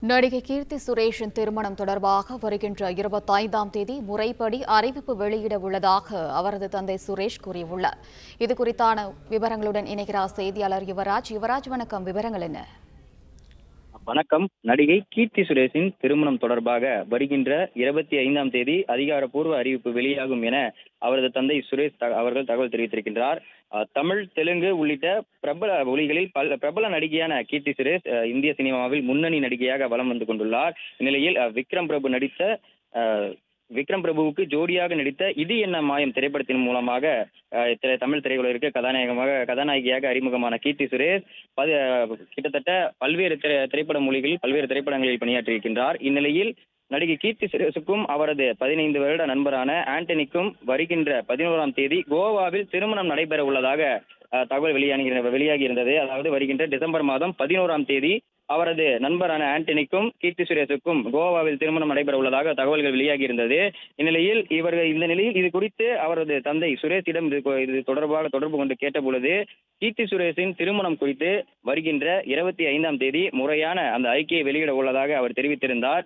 நடிகை கீர்த்தி சுரேஷின் திருமணம் தொடர்பாக வருகின்ற 25ஆம் தேதி முறைப்படி அறிவிப்பு வெளியிட உள்ளதாக அவரது தந்தை சுரேஷ் கூறியுள்ளார். இதுகுறித்தான விவரங்களுடன் இணைகிறார் செய்தியாளர் யுவராஜ். வணக்கம். விவரங்கள் என்ன? வணக்கம். நடிகை கீர்த்தி சுரேஷின் திருமணம் தொடர்பாக வருகின்ற 25ஆம் தேதி அதிகாரப்பூர்வ அறிவிப்பு வெளியாகும் என அவரது தந்தை சுரேஷ் அவர்கள் தகவல் தெரிவித்திருக்கின்றார். தமிழ், தெலுங்கு உள்ளிட்ட பிரபல மொழிகளில் பிரபல நடிகையான கீர்த்தி சுரேஷ் இந்திய சினிமாவில் முன்னணி நடிகையாக வலம் வந்து கொண்டுள்ளார். இந்நிலையில் விக்ரம் பிரபுவுக்கு ஜோடியாக நடித்த இது என்ன மாயம் திரைப்படத்தின் மூலமாக தமிழ் திரையுலகிற்கு கதாநாயகியாக அறிமுகமான கீர்த்தி சுரேஷ் கிட்டத்தட்ட பல்வேறு திரைப்பட மொழிகளில் பல்வேறு திரைப்படங்களில் பணியாற்றியிருக்கின்றார். இந்நிலையில் நடிகை கீர்த்தி சுரேஷுக்கும் அவரது 15 வருட நண்பரான ஆண்டனிக்கும் வருகின்ற 11ஆம் தேதி கோவாவில் திருமணம் நடைபெற உள்ளதாக தகவல் வெளியாகி இருந்தது. அதாவது வருகின்ற டிசம்பர் மாதம் 11ஆம் தேதி அவரது நண்பரான ஆண்டனிக்கும் கீர்த்தி சுரேஷுக்கும் கோவாவில் திருமணம் நடைபெற உள்ளதாக தகவல்கள் வெளியாகி இருந்தது. இந்நிலையில் இது குறித்து அவரது தந்தை சுரேஷிடம் இது தொடர்பாக தொடர்பு கொண்டு கேட்டபொழுது கீர்த்தி சுரேஷின் திருமணம் குறித்து வருகின்ற 25ஆம் தேதி முறையான அந்த அறிக்கையை வெளியிட உள்ளதாக அவர் தெரிவித்திருந்தார்.